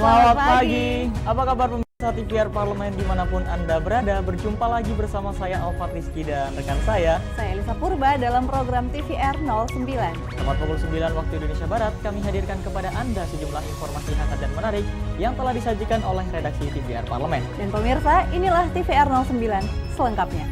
Selamat pagi. Apa kabar pemirsa TVR Parlemen dimanapun Anda berada? Berjumpa lagi bersama saya Alfat Rizky dan rekan saya Elisa Purba dalam program TVR 09. Tepat pukul 9 waktu Indonesia Barat, kami hadirkan kepada Anda sejumlah informasi hangat dan menarik yang telah disajikan oleh redaksi TVR Parlemen. Dan pemirsa, inilah TVR 09 selengkapnya.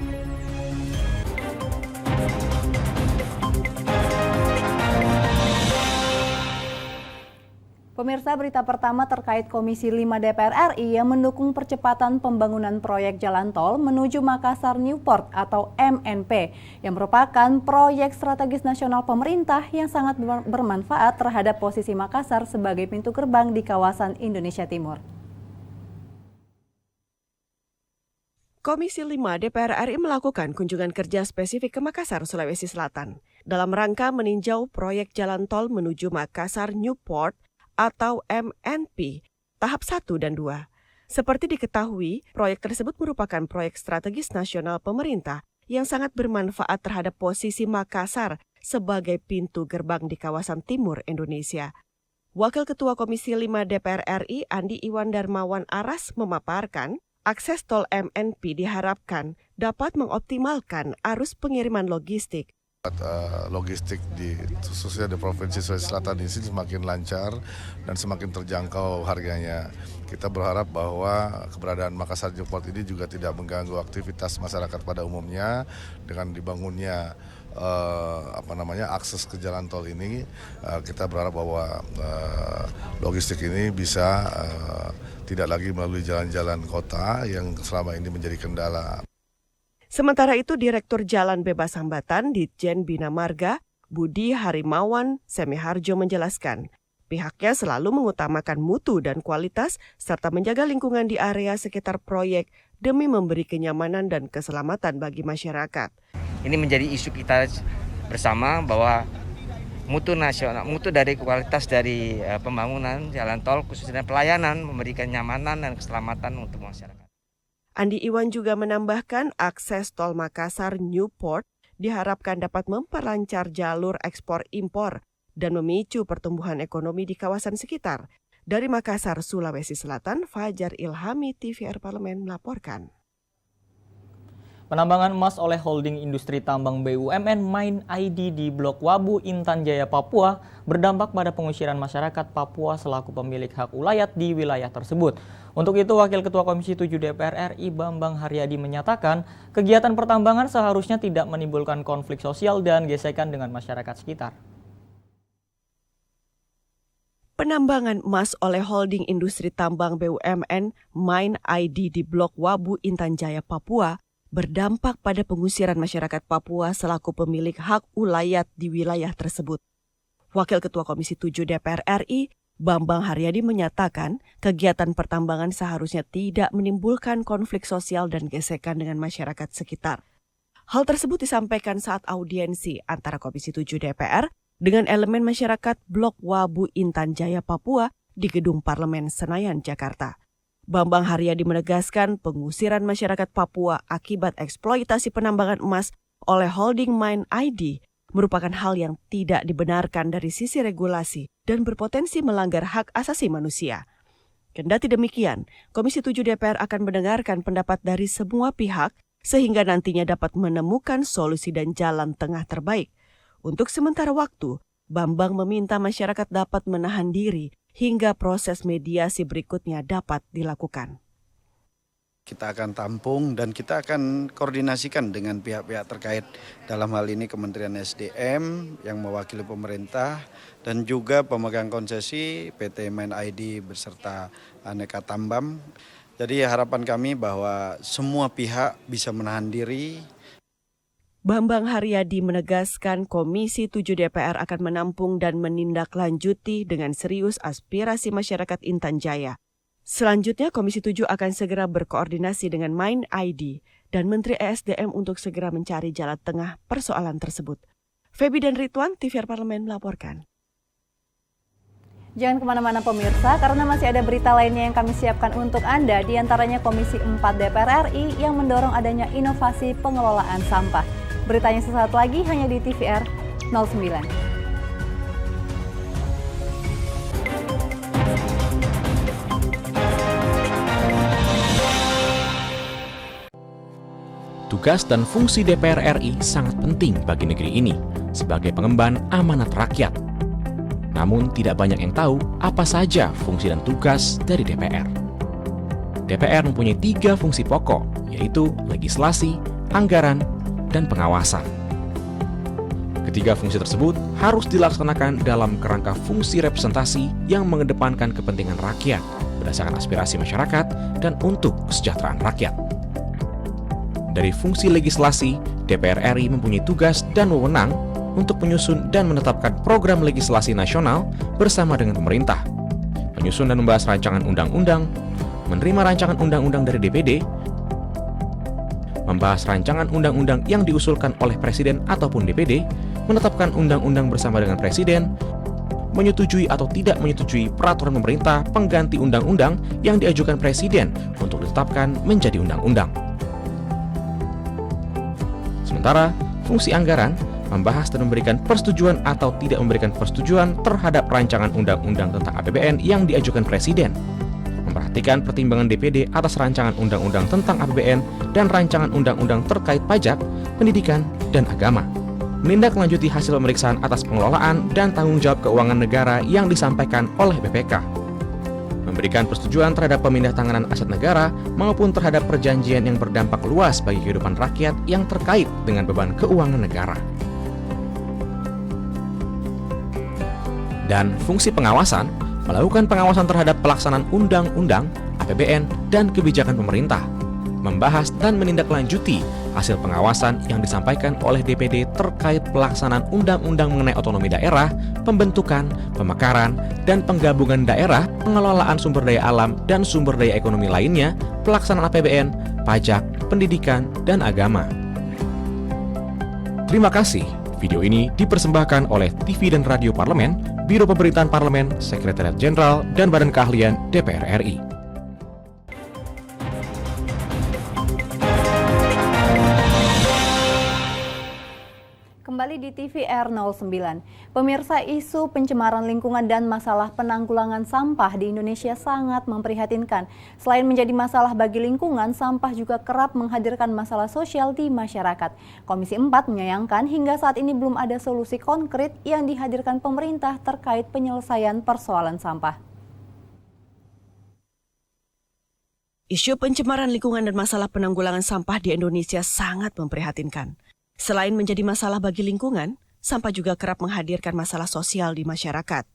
Pemirsa, berita pertama terkait Komisi 5 DPR RI yang mendukung percepatan pembangunan proyek jalan tol menuju Makassar Newport atau MNP yang merupakan proyek strategis nasional pemerintah yang sangat bermanfaat terhadap posisi Makassar sebagai pintu gerbang di kawasan Indonesia Timur. Komisi 5 DPR RI melakukan kunjungan kerja spesifik ke Makassar, Sulawesi Selatan dalam rangka meninjau proyek jalan tol menuju Makassar Newport atau MNP, tahap 1 dan 2. Seperti diketahui, proyek tersebut merupakan proyek strategis nasional pemerintah yang sangat bermanfaat terhadap posisi Makassar sebagai pintu gerbang di kawasan timur Indonesia. Wakil Ketua Komisi 5 DPR RI, Andi Iwan Darmawan Aras, memaparkan, akses tol MNP diharapkan dapat mengoptimalkan arus pengiriman logistik. Logistik khususnya di Provinsi Sulawesi Selatan ini semakin lancar dan semakin terjangkau harganya. Kita berharap bahwa keberadaan Makassar Newport ini juga tidak mengganggu aktivitas masyarakat pada umumnya dengan dibangunnya akses ke jalan tol ini. Kita berharap bahwa logistik ini bisa tidak lagi melalui jalan-jalan kota yang selama ini menjadi kendala. Sementara itu, Direktur Jalan Bebas Hambatan Ditjen Bina Marga, Budi Harimawan Semiharjo menjelaskan, pihaknya selalu mengutamakan mutu dan kualitas serta menjaga lingkungan di area sekitar proyek demi memberi kenyamanan dan keselamatan bagi masyarakat. Ini menjadi isu kita bersama bahwa mutu nasional, mutu dari kualitas dari pembangunan jalan tol khususnya pelayanan memberikan kenyamanan dan keselamatan untuk masyarakat. Andi Iwan juga menambahkan akses tol Makassar Newport diharapkan dapat memperlancar jalur ekspor-impor dan memicu pertumbuhan ekonomi di kawasan sekitar. Dari Makassar, Sulawesi Selatan, Fajar Ilhami, TVR Parlemen melaporkan. Penambangan emas oleh holding industri tambang BUMN Mine ID di Blok Wabu, Intan Jaya, Papua berdampak pada pengusiran masyarakat Papua selaku pemilik hak ulayat di wilayah tersebut. Untuk itu, Wakil Ketua Komisi 7 DPR RI Bambang Haryadi menyatakan kegiatan pertambangan seharusnya tidak menimbulkan konflik sosial dan gesekan dengan masyarakat sekitar. Penambangan emas oleh holding industri tambang BUMN Mine ID di Blok Wabu, Intan Jaya, Papua berdampak pada pengusiran masyarakat Papua selaku pemilik hak ulayat di wilayah tersebut. Wakil Ketua Komisi 7 DPR RI, Bambang Haryadi menyatakan kegiatan pertambangan seharusnya tidak menimbulkan konflik sosial dan gesekan dengan masyarakat sekitar. Hal tersebut disampaikan saat audiensi antara Komisi 7 DPR dengan elemen masyarakat Blok Wabu, Intan Jaya, Papua di Gedung Parlemen Senayan, Jakarta. Bambang Haryadi menegaskan pengusiran masyarakat Papua akibat eksploitasi penambangan emas oleh holding Mine ID merupakan hal yang tidak dibenarkan dari sisi regulasi dan berpotensi melanggar hak asasi manusia. Kendati demikian, Komisi 7 DPR akan mendengarkan pendapat dari semua pihak sehingga nantinya dapat menemukan solusi dan jalan tengah terbaik. Untuk sementara waktu, Bambang meminta masyarakat dapat menahan diri hingga proses mediasi berikutnya dapat dilakukan. Kita akan tampung dan kita akan koordinasikan dengan pihak-pihak terkait, dalam hal ini Kementerian SDM yang mewakili pemerintah dan juga pemegang konsesi PT Mine ID beserta Aneka Tambang. Jadi harapan kami bahwa semua pihak bisa menahan diri. Bambang Haryadi menegaskan Komisi 7 DPR akan menampung dan menindaklanjuti dengan serius aspirasi masyarakat Intan Jaya. Selanjutnya, Komisi 7 akan segera berkoordinasi dengan Mine ID dan Menteri ESDM untuk segera mencari jalan tengah persoalan tersebut. Feby dan Ridwan, TVR Parlemen melaporkan. Jangan kemana-mana pemirsa, karena masih ada berita lainnya yang kami siapkan untuk Anda, diantaranya Komisi 4 DPR RI yang mendorong adanya inovasi pengelolaan sampah. Beritanya sesaat lagi hanya di TVR 09. tugas dan fungsi DPR RI sangat penting bagi negeri ini sebagai pengemban amanat rakyat. Namun tidak banyak yang tahu apa saja fungsi dan tugas dari DPR. DPR mempunyai 3 fungsi pokok, yaitu legislasi, anggaran, dan pengawasan. Ketiga fungsi tersebut harus dilaksanakan dalam kerangka fungsi representasi yang mengedepankan kepentingan rakyat berdasarkan aspirasi masyarakat dan untuk kesejahteraan rakyat. Dari fungsi legislasi, DPR RI mempunyai tugas dan wewenang untuk menyusun dan menetapkan program legislasi nasional bersama dengan pemerintah, menyusun dan membahas rancangan undang-undang, menerima rancangan undang-undang dari DPD, membahas rancangan undang-undang yang diusulkan oleh Presiden ataupun DPD, menetapkan undang-undang bersama dengan Presiden, menyetujui atau tidak menyetujui peraturan pemerintah pengganti undang-undang yang diajukan Presiden untuk ditetapkan menjadi undang-undang. Sementara, fungsi anggaran membahas dan memberikan persetujuan atau tidak memberikan persetujuan terhadap rancangan undang-undang tentang APBN yang diajukan Presiden, memperhatikan pertimbangan DPD atas rancangan undang-undang tentang APBN dan rancangan undang-undang terkait pajak, pendidikan, dan agama, menindaklanjuti hasil pemeriksaan atas pengelolaan dan tanggung jawab keuangan negara yang disampaikan oleh BPK, memberikan persetujuan terhadap pemindahantanganan aset negara maupun terhadap perjanjian yang berdampak luas bagi kehidupan rakyat yang terkait dengan beban keuangan negara. Dan fungsi pengawasan melakukan pengawasan terhadap pelaksanaan undang-undang, APBN, dan kebijakan pemerintah, membahas dan menindaklanjuti hasil pengawasan yang disampaikan oleh DPD terkait pelaksanaan undang-undang mengenai otonomi daerah, pembentukan, pemekaran, dan penggabungan daerah, pengelolaan sumber daya alam dan sumber daya ekonomi lainnya, pelaksanaan APBN, pajak, pendidikan, dan agama. Terima kasih. Video ini dipersembahkan oleh TV dan Radio Parlemen, Biro Pemerintahan Parlemen, Sekretariat Jenderal, dan Badan Keahlian DPR RI. Kembali di TVR 09. Pemirsa, isu pencemaran lingkungan dan masalah penanggulangan sampah di Indonesia sangat memprihatinkan. Selain menjadi masalah bagi lingkungan, sampah juga kerap menghadirkan masalah sosial di masyarakat. Komisi 4 menyayangkan hingga saat ini belum ada solusi konkret yang dihadirkan pemerintah terkait penyelesaian persoalan sampah. Isu pencemaran lingkungan dan masalah penanggulangan sampah di Indonesia sangat memprihatinkan. Selain menjadi masalah bagi lingkungan, sampah juga kerap menghadirkan masalah sosial di masyarakat.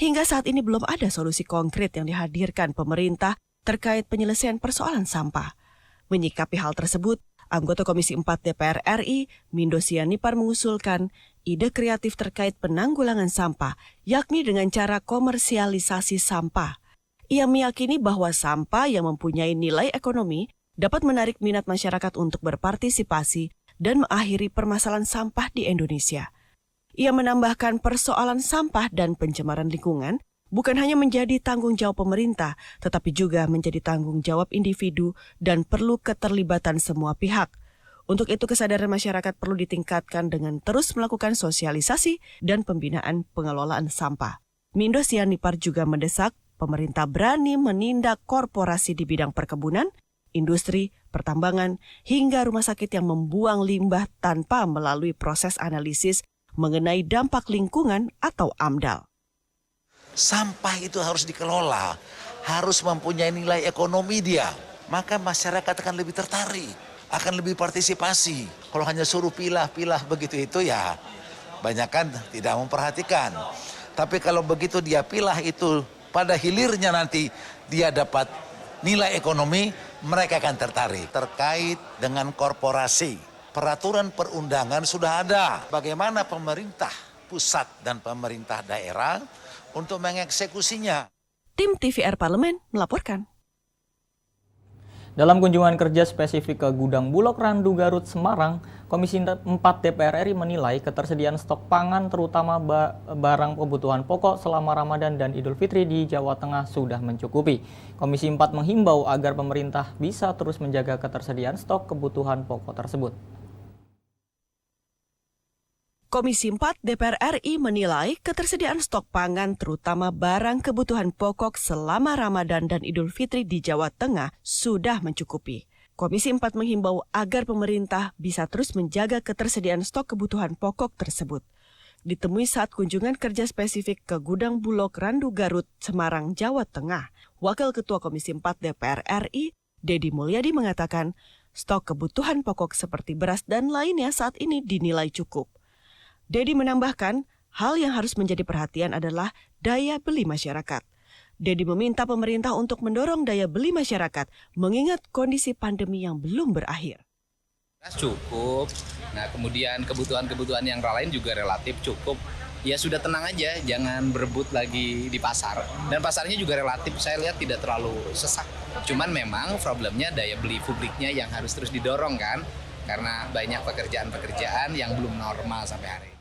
Hingga saat ini belum ada solusi konkret yang dihadirkan pemerintah terkait penyelesaian persoalan sampah. Menyikapi hal tersebut, anggota Komisi 4 DPR RI, Mindo Sianipar mengusulkan ide kreatif terkait penanggulangan sampah, yakni dengan cara komersialisasi sampah. Ia meyakini bahwa sampah yang mempunyai nilai ekonomi dapat menarik minat masyarakat untuk berpartisipasi dan mengakhiri permasalahan sampah di Indonesia. Ia menambahkan persoalan sampah dan pencemaran lingkungan bukan hanya menjadi tanggung jawab pemerintah, tetapi juga menjadi tanggung jawab individu dan perlu keterlibatan semua pihak. Untuk itu kesadaran masyarakat perlu ditingkatkan dengan terus melakukan sosialisasi dan pembinaan pengelolaan sampah. Mindo Sianipar juga mendesak pemerintah berani menindak korporasi di bidang perkebunan, industri, pertambangan, hingga rumah sakit yang membuang limbah tanpa melalui proses analisis mengenai dampak lingkungan atau AMDAL. Sampah itu harus dikelola, harus mempunyai nilai ekonomi dia. Maka masyarakat akan lebih tertarik, akan lebih partisipasi. Kalau hanya suruh pilah-pilah begitu itu ya, banyak kan tidak memperhatikan. Tapi kalau begitu dia pilah itu, pada hilirnya nanti dia dapat nilai ekonomi, mereka akan tertarik. Terkait dengan korporasi, peraturan perundangan sudah ada. Bagaimana pemerintah pusat dan pemerintah daerah untuk mengeksekusinya. Tim TVR Parlemen melaporkan. Dalam kunjungan kerja spesifik ke gudang Bulog Randu Garut, Semarang, Komisi 4 DPR RI menilai ketersediaan stok pangan terutama barang kebutuhan pokok selama Ramadan dan Idul Fitri di Jawa Tengah sudah mencukupi. Komisi 4 menghimbau agar pemerintah bisa terus menjaga ketersediaan stok kebutuhan pokok tersebut. Komisi 4 DPR RI menilai ketersediaan stok pangan terutama barang kebutuhan pokok selama Ramadan dan Idul Fitri di Jawa Tengah sudah mencukupi. Komisi 4 menghimbau agar pemerintah bisa terus menjaga ketersediaan stok kebutuhan pokok tersebut. Ditemui saat kunjungan kerja spesifik ke gudang Bulog Randu Garut, Semarang, Jawa Tengah, Wakil Ketua Komisi 4 DPR RI, Deddy Mulyadi mengatakan, stok kebutuhan pokok seperti beras dan lainnya saat ini dinilai cukup. Deddy menambahkan, hal yang harus menjadi perhatian adalah daya beli masyarakat. Deddy meminta pemerintah untuk mendorong daya beli masyarakat mengingat kondisi pandemi yang belum berakhir. Cukup. Nah, kemudian kebutuhan-kebutuhan yang lain juga relatif cukup. Ya sudah tenang aja, jangan berebut lagi di pasar. Dan pasarnya juga relatif, saya lihat tidak terlalu sesak. Cuman memang problemnya daya beli publiknya yang harus terus didorong kan. Karena banyak pekerjaan-pekerjaan yang belum normal sampai hari ini.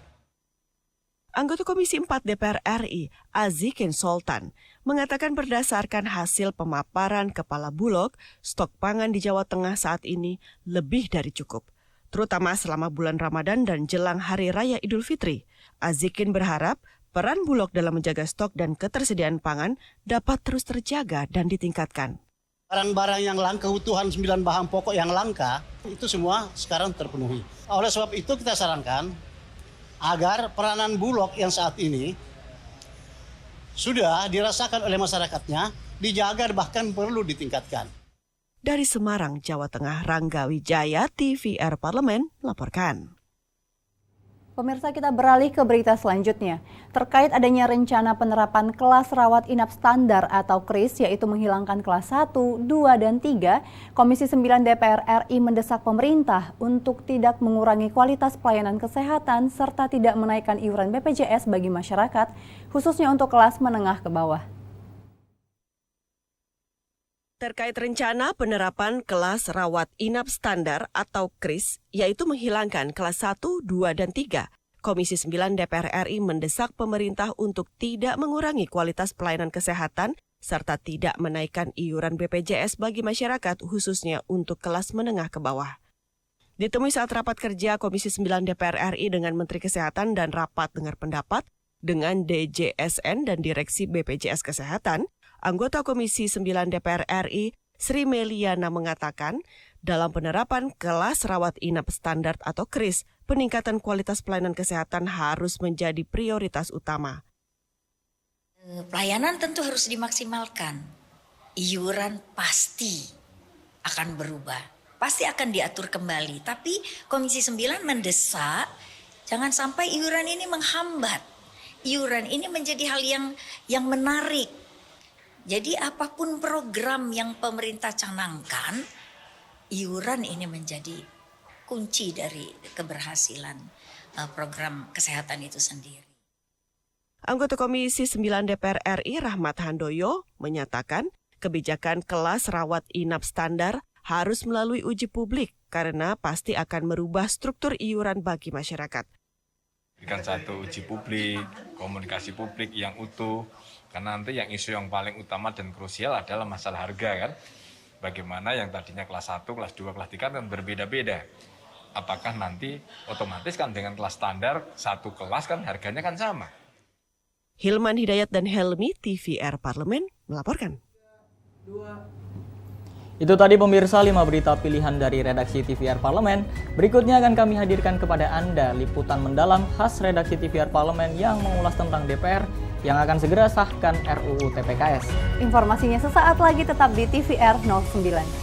Anggota Komisi 4 DPR RI, Azikin Sultan, mengatakan berdasarkan hasil pemaparan Kepala Bulog, stok pangan di Jawa Tengah saat ini lebih dari cukup. Terutama selama bulan Ramadan dan jelang Hari Raya Idul Fitri. Azikin berharap peran Bulog dalam menjaga stok dan ketersediaan pangan dapat terus terjaga dan ditingkatkan. Barang-barang yang langka, kebutuhan 9 bahan pokok yang langka, itu semua sekarang terpenuhi. Oleh sebab itu kita sarankan agar peranan Bulog yang saat ini sudah dirasakan oleh masyarakatnya, dijaga bahkan perlu ditingkatkan. Dari Semarang, Jawa Tengah, Rangga Wijaya, TVR Parlemen, melaporkan. Pemirsa, kita beralih ke berita selanjutnya. Terkait adanya rencana penerapan kelas rawat inap standar atau KRIS, yaitu menghilangkan kelas 1, 2, dan 3, Komisi 9 DPR RI mendesak pemerintah untuk tidak mengurangi kualitas pelayanan kesehatan serta tidak menaikkan iuran BPJS bagi masyarakat, khususnya untuk kelas menengah ke bawah. Terkait rencana penerapan kelas rawat inap standar atau KRIS, yaitu menghilangkan kelas 1, 2, dan 3, Komisi 9 DPR RI mendesak pemerintah untuk tidak mengurangi kualitas pelayanan kesehatan serta tidak menaikkan iuran BPJS bagi masyarakat khususnya untuk kelas menengah ke bawah. Ditemui saat rapat kerja Komisi 9 DPR RI dengan Menteri Kesehatan dan rapat dengar pendapat dengan DJSN dan Direksi BPJS Kesehatan, anggota Komisi 9 DPR RI, Sri Meliana mengatakan, dalam penerapan kelas rawat inap standar atau KRIS, peningkatan kualitas pelayanan kesehatan harus menjadi prioritas utama. Pelayanan tentu harus dimaksimalkan. Iuran pasti akan berubah, pasti akan diatur kembali. Tapi Komisi 9 mendesak, jangan sampai iuran ini menghambat. Iuran ini menjadi hal yang menarik. Jadi apapun program yang pemerintah canangkan, iuran ini menjadi kunci dari keberhasilan program kesehatan itu sendiri. Anggota Komisi 9 DPR RI Rahmat Handoyo menyatakan kebijakan kelas rawat inap standar harus melalui uji publik karena pasti akan merubah struktur iuran bagi masyarakat. Berikan satu uji publik, komunikasi publik yang utuh, karena nanti yang isu yang paling utama dan krusial adalah masalah harga kan. Bagaimana yang tadinya kelas 1, kelas 2, kelas 3 kan berbeda-beda. Apakah nanti otomatis kan dengan kelas standar, satu kelas kan harganya kan sama. Hilman Hidayat dan Helmi, TVR Parlemen, melaporkan. Itu tadi pemirsa 5 berita pilihan dari redaksi TVR Parlemen. Berikutnya akan kami hadirkan kepada Anda liputan mendalam khas redaksi TVR Parlemen yang mengulas tentang DPR yang akan segera sahkan RUU TPKS. Informasinya sesaat lagi, tetap di TVR 09.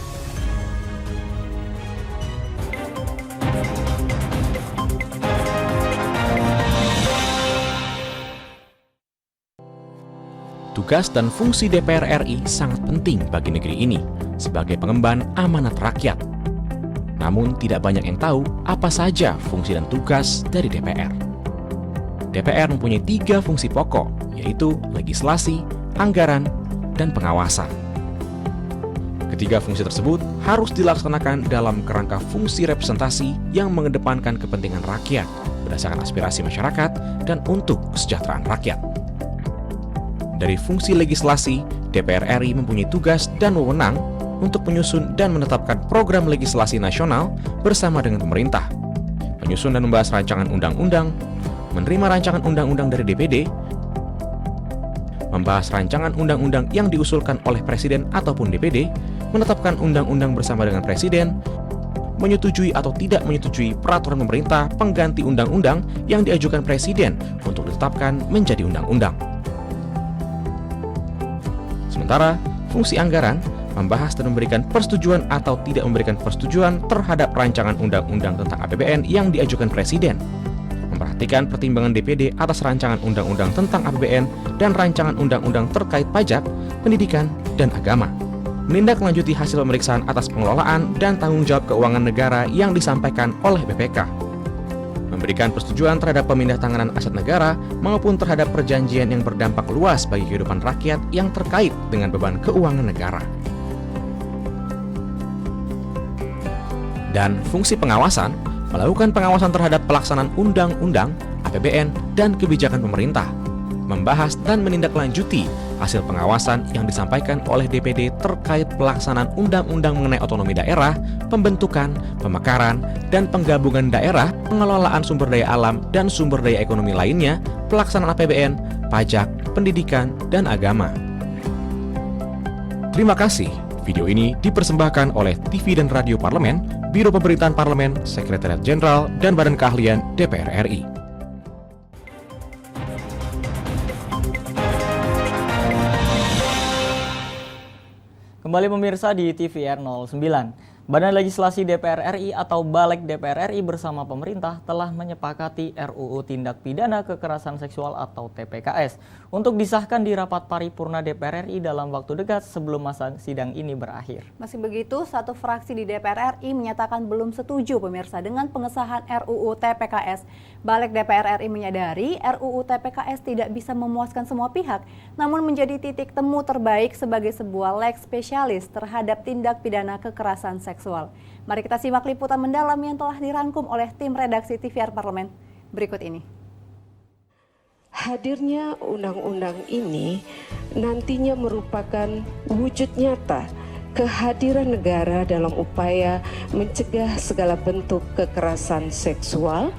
Tugas dan fungsi DPR RI sangat penting bagi negeri ini sebagai pengemban amanat rakyat. Namun tidak banyak yang tahu apa saja fungsi dan tugas dari DPR. DPR mempunyai 3 fungsi pokok, yaitu legislasi, anggaran, dan pengawasan. Ketiga fungsi tersebut harus dilaksanakan dalam kerangka fungsi representasi yang mengedepankan kepentingan rakyat berdasarkan aspirasi masyarakat dan untuk kesejahteraan rakyat. Dari fungsi legislasi, DPR RI mempunyai tugas dan wewenang untuk menyusun dan menetapkan program legislasi nasional bersama dengan pemerintah, menyusun dan membahas rancangan undang-undang, menerima rancangan undang-undang dari DPD, membahas rancangan undang-undang yang diusulkan oleh Presiden ataupun DPD, menetapkan undang-undang bersama dengan Presiden, menyetujui atau tidak menyetujui peraturan pemerintah pengganti undang-undang yang diajukan Presiden untuk ditetapkan menjadi undang-undang. Sementara, fungsi anggaran membahas dan memberikan persetujuan atau tidak memberikan persetujuan terhadap rancangan undang-undang tentang APBN yang diajukan Presiden, memperhatikan pertimbangan DPD atas rancangan undang-undang tentang APBN dan rancangan undang-undang terkait pajak, pendidikan, dan agama, menindaklanjuti hasil pemeriksaan atas pengelolaan dan tanggung jawab keuangan negara yang disampaikan oleh BPK, memberikan persetujuan terhadap pemindahantanganan aset negara maupun terhadap perjanjian yang berdampak luas bagi kehidupan rakyat yang terkait dengan beban keuangan negara. Dan fungsi pengawasan, melakukan pengawasan terhadap pelaksanaan undang-undang, APBN, dan kebijakan pemerintah, membahas dan menindaklanjuti hasil pengawasan yang disampaikan oleh DPD terkait pelaksanaan undang-undang mengenai otonomi daerah, pembentukan, pemekaran, dan penggabungan daerah, pengelolaan sumber daya alam dan sumber daya ekonomi lainnya, pelaksanaan APBN, pajak, pendidikan, dan agama. Terima kasih. Video ini dipersembahkan oleh TV dan Radio Parlemen, Biro Pemerintahan Parlemen, Sekretariat Jenderal, dan Badan Keahlian DPR RI. Kembali pemirsa di TVR 09. Badan Legislasi DPR RI atau Balek DPR RI bersama pemerintah telah menyepakati RUU Tindak Pidana Kekerasan Seksual atau TPKS untuk disahkan di rapat paripurna DPR RI dalam waktu dekat sebelum masa sidang ini berakhir. Meski begitu, satu fraksi di DPR RI menyatakan belum setuju pemirsa dengan pengesahan RUU TPKS. Balek DPR RI menyadari RUU TPKS tidak bisa memuaskan semua pihak, namun menjadi titik temu terbaik sebagai sebuah leg spesialis terhadap tindak pidana kekerasan seksual. Mari kita simak liputan mendalam yang telah dirangkum oleh tim redaksi TVR Parlemen berikut ini. Hadirnya undang-undang ini nantinya merupakan wujud nyata kehadiran negara dalam upaya mencegah segala bentuk kekerasan seksual,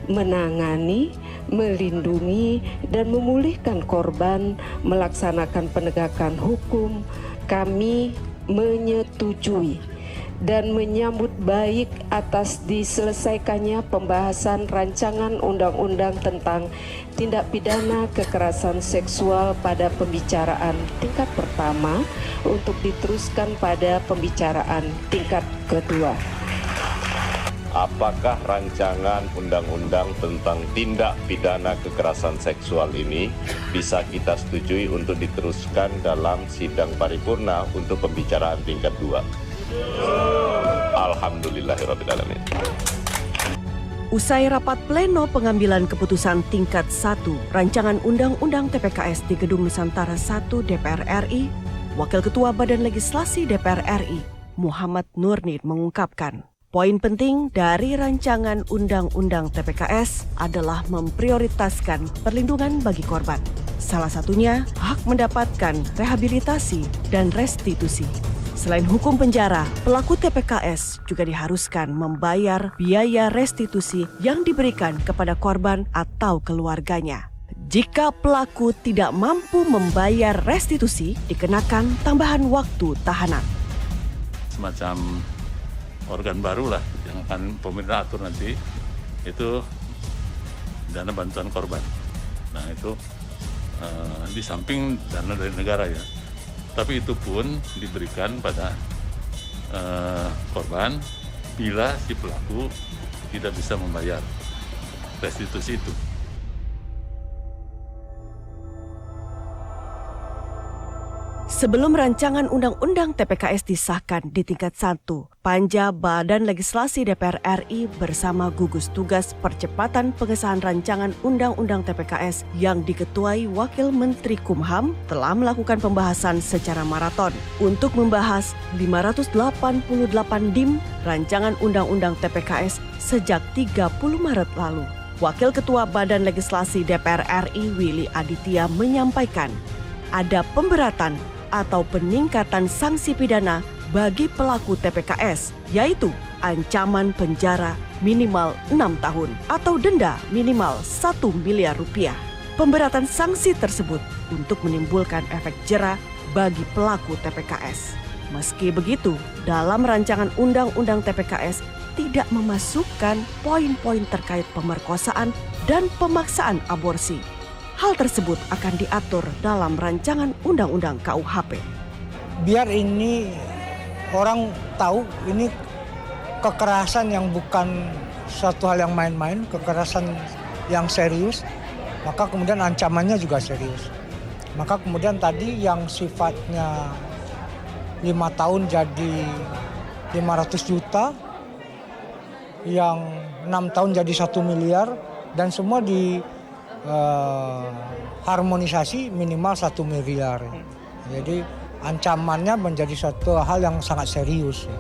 menangani, melindungi, dan memulihkan korban, melaksanakan penegakan hukum. Kami menyetujui dan menyambut baik atas diselesaikannya pembahasan rancangan undang-undang tentang tindak pidana kekerasan seksual pada pembicaraan tingkat pertama untuk diteruskan pada pembicaraan tingkat kedua. Apakah rancangan undang-undang tentang tindak pidana kekerasan seksual ini bisa kita setujui untuk diteruskan dalam sidang paripurna untuk pembicaraan tingkat 2? Alhamdulillahirrabbilalamin. Usai rapat pleno pengambilan keputusan tingkat 1 rancangan Undang-Undang TPKS di Gedung Nusantara 1 DPR RI, Wakil Ketua Badan Legislasi DPR RI, Muhammad Nurnid mengungkapkan, poin penting dari rancangan Undang-Undang TPKS adalah memprioritaskan perlindungan bagi korban. Salah satunya hak mendapatkan rehabilitasi dan restitusi. Selain hukum penjara, pelaku TPKS juga diharuskan membayar biaya restitusi yang diberikan kepada korban atau keluarganya. Jika pelaku tidak mampu membayar restitusi, dikenakan tambahan waktu tahanan. Semacam organ baru lah yang akan pemerintah atur nanti, itu dana bantuan korban. Nah itu di samping dana dari negara ya. Tapi itu pun diberikan pada korban bila si pelaku tidak bisa membayar restitusi itu. Sebelum rancangan Undang-Undang TPKS disahkan di tingkat 1, Panja Badan Legislasi DPR RI bersama gugus tugas percepatan pengesahan rancangan Undang-Undang TPKS yang diketuai Wakil Menteri Kumham telah melakukan pembahasan secara maraton untuk membahas 588 DIM rancangan Undang-Undang TPKS sejak 30 Maret lalu. Wakil Ketua Badan Legislasi DPR RI Willy Aditya menyampaikan ada pemberatan atau peningkatan sanksi pidana bagi pelaku TPKS, yaitu ancaman penjara minimal 6 tahun atau denda minimal 1 miliar rupiah. Pemberatan sanksi tersebut untuk menimbulkan efek jera bagi pelaku TPKS. Meski begitu, dalam rancangan Undang-Undang TPKS tidak memasukkan poin-poin terkait pemerkosaan dan pemaksaan aborsi. Hal tersebut akan diatur dalam rancangan Undang-Undang KUHP. Biar ini orang tahu ini kekerasan yang bukan suatu hal yang main-main, kekerasan yang serius, maka kemudian ancamannya juga serius. Maka kemudian tadi yang sifatnya 5 tahun jadi 500 juta, yang 6 tahun jadi 1 miliar, dan semua harmonisasi minimal 1 miliar. Jadi ancamannya menjadi suatu hal yang sangat serius.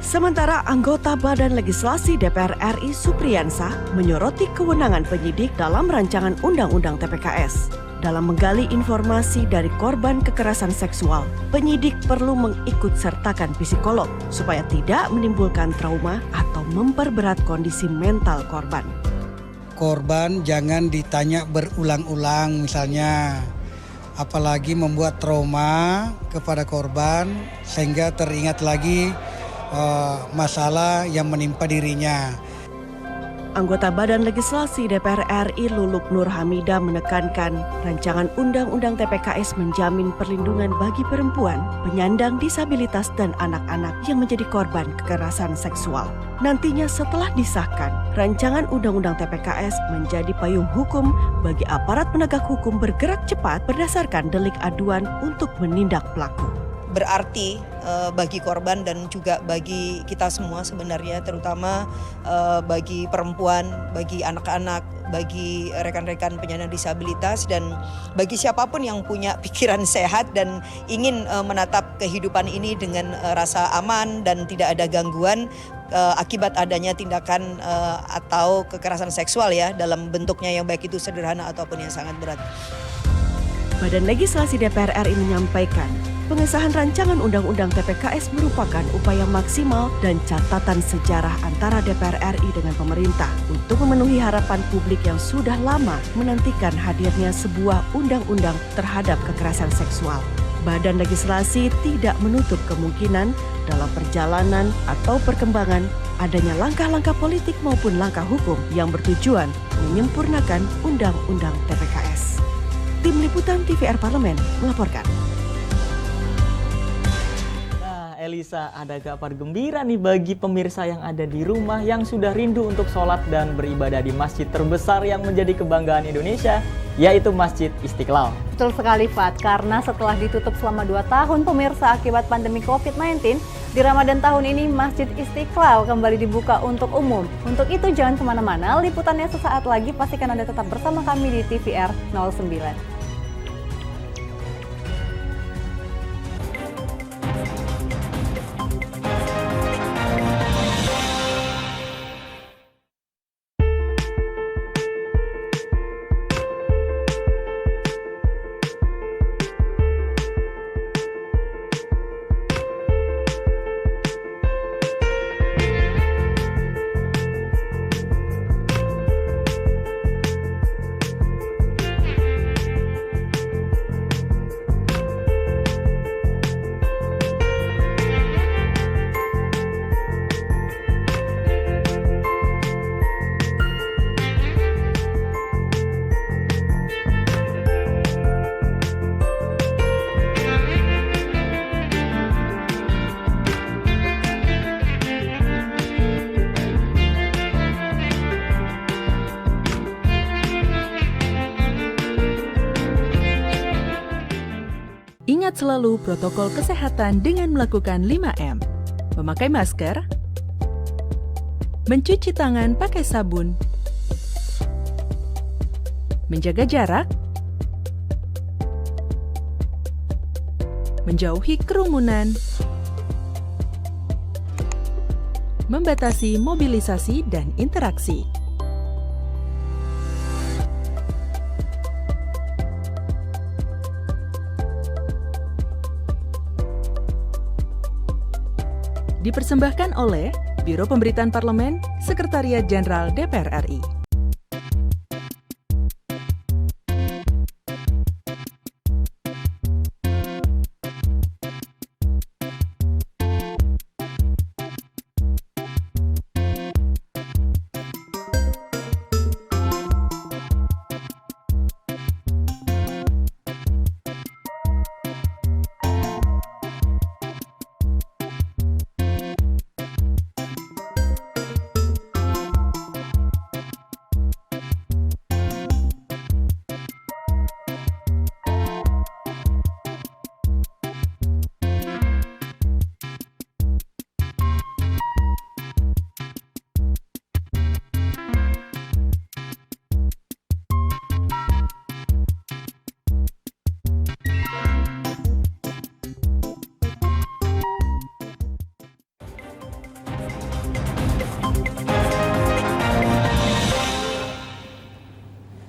Sementara anggota Badan Legislasi DPR RI Supriyansah menyoroti kewenangan penyidik dalam rancangan Undang-Undang TPKS. Dalam menggali informasi dari korban kekerasan seksual, penyidik perlu mengikutsertakan psikolog supaya tidak menimbulkan trauma atau memperberat kondisi mental korban. Korban jangan ditanya berulang-ulang misalnya, apalagi membuat trauma kepada korban sehingga teringat lagi masalah yang menimpa dirinya. Anggota Badan Legislasi DPR RI Luluk Nur Hamidah menekankan rancangan Undang-Undang TPKS menjamin perlindungan bagi perempuan, penyandang disabilitas dan anak-anak yang menjadi korban kekerasan seksual. Nantinya setelah disahkan, rancangan Undang-Undang TPKS menjadi payung hukum bagi aparat penegak hukum bergerak cepat berdasarkan delik aduan untuk menindak pelaku. Berarti bagi korban dan juga bagi kita semua sebenarnya, terutama bagi perempuan, bagi anak-anak, bagi rekan-rekan penyandang disabilitas, dan bagi siapapun yang punya pikiran sehat dan ingin menatap kehidupan ini dengan rasa aman dan tidak ada gangguan akibat adanya tindakan atau kekerasan seksual ya, dalam bentuknya yang baik itu sederhana ataupun yang sangat berat. Badan Legislasi DPR RI menyampaikan, pengesahan rancangan Undang-Undang TPKS merupakan upaya maksimal dan catatan sejarah antara DPR RI dengan pemerintah untuk memenuhi harapan publik yang sudah lama menantikan hadirnya sebuah undang-undang terhadap kekerasan seksual. Badan Legislasi tidak menutup kemungkinan dalam perjalanan atau perkembangan adanya langkah-langkah politik maupun langkah hukum yang bertujuan menyempurnakan Undang-Undang TPKS. Tim Liputan TVR Parlemen melaporkan. Elisa, ada kabar gembira nih bagi pemirsa yang ada di rumah yang sudah rindu untuk sholat dan beribadah di masjid terbesar yang menjadi kebanggaan Indonesia, yaitu Masjid Istiqlal. Betul sekali, Fat, karena setelah ditutup selama 2 tahun pemirsa akibat pandemi COVID-19, di Ramadan tahun ini Masjid Istiqlal kembali dibuka untuk umum. Untuk itu jangan kemana-mana, liputannya sesaat lagi, pastikan Anda tetap bersama kami di TVR 09. Ingat selalu protokol kesehatan dengan melakukan 5M. Memakai masker, mencuci tangan pakai sabun, menjaga jarak, menjauhi kerumunan, membatasi mobilisasi dan interaksi. Dipersembahkan oleh Biro Pemberitaan Parlemen, Sekretariat Jenderal DPR RI.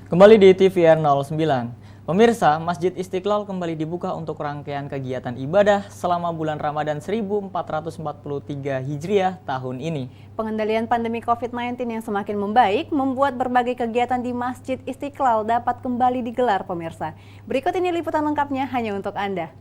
Kembali di TVR 09. Pemirsa, Masjid Istiqlal kembali dibuka untuk rangkaian kegiatan ibadah selama bulan Ramadan 1443 Hijriah tahun ini. Pengendalian pandemi COVID-19 yang semakin membaik membuat berbagai kegiatan di Masjid Istiqlal dapat kembali digelar, pemirsa. Berikut ini liputan lengkapnya hanya untuk Anda.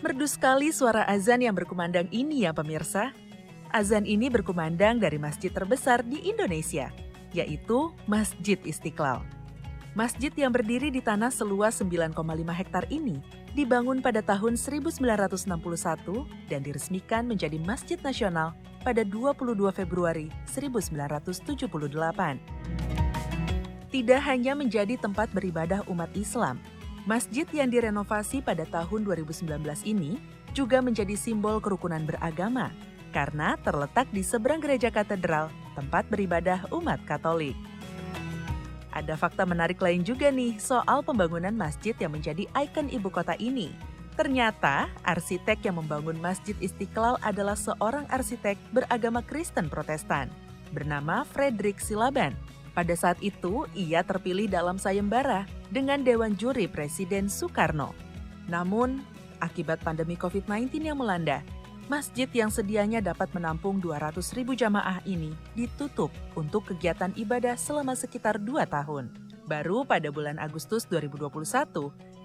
Merdu sekali suara azan yang berkumandang ini ya pemirsa. Azan ini berkumandang dari masjid terbesar di Indonesia, yaitu Masjid Istiqlal. Masjid yang berdiri di tanah seluas 9,5 hektar ini dibangun pada tahun 1961 dan diresmikan menjadi Masjid Nasional pada 22 Februari 1978. Tidak hanya menjadi tempat beribadah umat Islam, masjid yang direnovasi pada tahun 2019 ini juga menjadi simbol kerukunan beragama karena terletak di seberang gereja katedral, tempat beribadah umat Katolik. Ada fakta menarik lain juga nih soal pembangunan masjid yang menjadi ikon ibu kota ini. Ternyata, arsitek yang membangun Masjid Istiqlal adalah seorang arsitek beragama Kristen Protestan bernama Frederick Silaban. Pada saat itu, ia terpilih dalam sayembara dengan Dewan Juri Presiden Soekarno. Namun, akibat pandemi COVID-19 yang melanda, masjid yang sedianya dapat menampung 200.000 jamaah ini ditutup untuk kegiatan ibadah selama sekitar 2 tahun. Baru pada bulan Agustus 2021,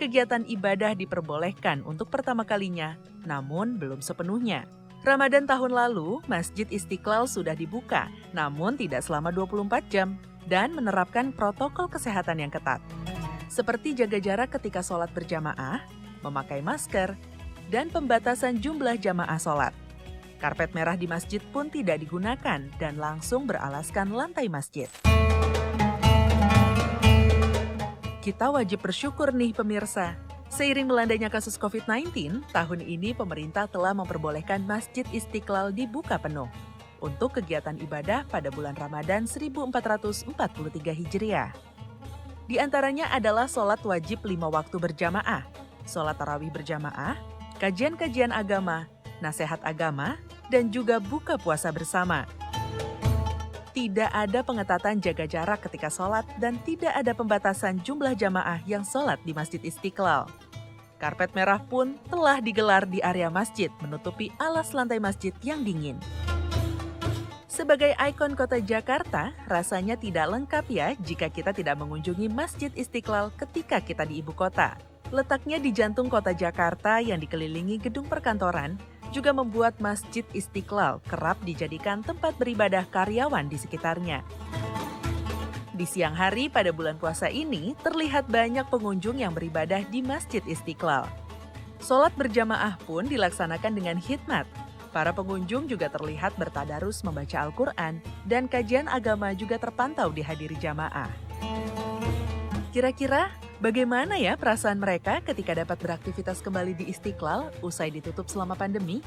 kegiatan ibadah diperbolehkan untuk pertama kalinya, namun belum sepenuhnya. Ramadan tahun lalu, Masjid Istiqlal sudah dibuka, namun tidak selama 24 jam, dan menerapkan protokol kesehatan yang ketat. Seperti jaga jarak ketika sholat berjamaah, memakai masker, dan pembatasan jumlah jamaah sholat. Karpet merah di masjid pun tidak digunakan dan langsung beralaskan lantai masjid. Kita wajib bersyukur nih pemirsa. Seiring melandainya kasus COVID-19, tahun ini pemerintah telah memperbolehkan Masjid Istiqlal dibuka penuh untuk kegiatan ibadah pada bulan Ramadan 1443 Hijriah. Di antaranya adalah sholat wajib 5 waktu berjamaah, sholat tarawih berjamaah, kajian-kajian agama, nasihat agama, dan juga buka puasa bersama. Tidak ada pengetatan jaga jarak ketika sholat dan tidak ada pembatasan jumlah jamaah yang sholat di Masjid Istiqlal. Karpet merah pun telah digelar di area masjid menutupi alas lantai masjid yang dingin. Sebagai ikon kota Jakarta, rasanya tidak lengkap ya jika kita tidak mengunjungi Masjid Istiqlal ketika kita di ibu kota. Letaknya di jantung kota Jakarta yang dikelilingi gedung perkantoran, juga membuat Masjid Istiqlal kerap dijadikan tempat beribadah karyawan di sekitarnya. Di siang hari pada bulan puasa ini, terlihat banyak pengunjung yang beribadah di Masjid Istiqlal. Sholat berjamaah pun dilaksanakan dengan khidmat. Para pengunjung juga terlihat bertadarus membaca Al-Quran dan kajian agama juga terpantau dihadiri jamaah. Kira-kira bagaimana ya perasaan mereka ketika dapat beraktivitas kembali di Istiqlal usai ditutup selama pandemi?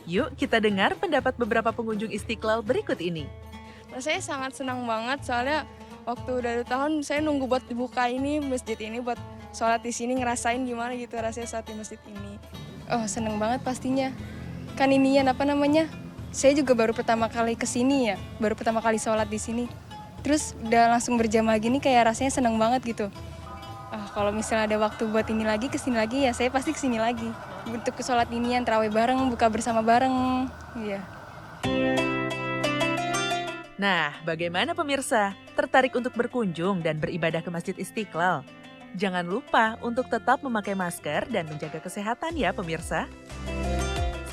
Yuk kita dengar pendapat beberapa pengunjung Istiqlal berikut ini. Saya sangat senang banget soalnya waktu dari tahun saya nunggu buat dibuka ini masjid ini buat sholat di sini, ngerasain gimana gitu rasanya sholat di masjid ini. Oh seneng banget pastinya. Kan inian saya juga baru pertama kali kesini ya, baru pertama kali sholat di sini. Terus udah langsung berjamaah gini kayak rasanya seneng banget gitu. Kalau misalnya ada waktu buat ini lagi, kesini lagi ya saya pasti kesini lagi. Untuk sholat inian, tarawih bareng, buka bersama bareng, iya. Nah, bagaimana pemirsa? Tertarik untuk berkunjung dan beribadah ke Masjid Istiqlal? Jangan lupa untuk tetap memakai masker dan menjaga kesehatan ya pemirsa.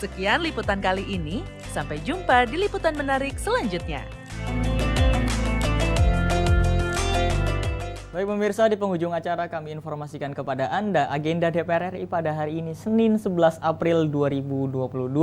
Sekian liputan kali ini, sampai jumpa di liputan menarik selanjutnya. Baik pemirsa, di penghujung acara kami informasikan kepada Anda agenda DPR RI pada hari ini Senin 11 April 2022.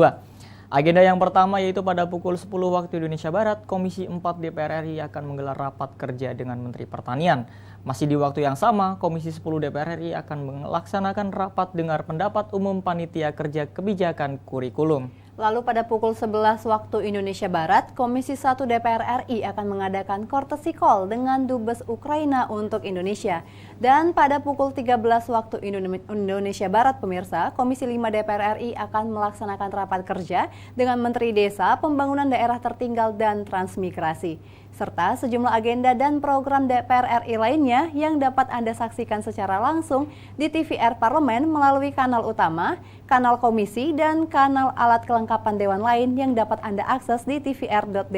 Agenda yang pertama yaitu pada pukul 10 waktu Indonesia Barat, Komisi 4 DPR RI akan menggelar rapat kerja dengan Menteri Pertanian. Masih di waktu yang sama, Komisi 10 DPR RI akan melaksanakan rapat dengar pendapat umum Panitia Kerja Kebijakan Kurikulum. Lalu pada pukul 11 waktu Indonesia Barat, Komisi 1 DPR RI akan mengadakan courtesy call dengan Dubes Ukraina untuk Indonesia. Dan pada pukul 13 waktu Indonesia Barat, pemirsa, Komisi 5 DPR RI akan melaksanakan rapat kerja dengan Menteri Desa, Pembangunan Daerah Tertinggal dan Transmigrasi, serta sejumlah agenda dan program DPR RI lainnya yang dapat Anda saksikan secara langsung di TVR Parlemen melalui kanal utama, kanal komisi, dan kanal alat kelengkapan dewan lain yang dapat Anda akses di tvr.dpr.go.id.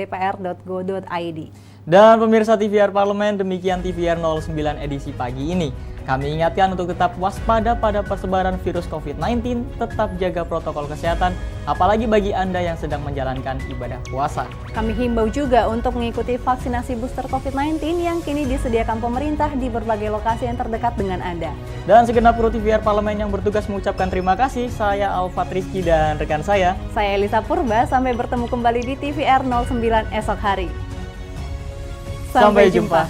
Dan pemirsa TVR Parlemen, demikian TVR 09 edisi pagi ini. Kami ingatkan untuk tetap waspada pada persebaran virus COVID-19, tetap jaga protokol kesehatan, apalagi bagi Anda yang sedang menjalankan ibadah puasa. Kami himbau juga untuk mengikuti vaksinasi booster COVID-19 yang kini disediakan pemerintah di berbagai lokasi yang terdekat dengan Anda. Dan segenap kru TVR Parlemen yang bertugas mengucapkan terima kasih. Saya Alfat Rizky dan rekan saya Elisa Purba. Sampai bertemu kembali di TVR 09 esok hari. Sampai jumpa.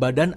Badan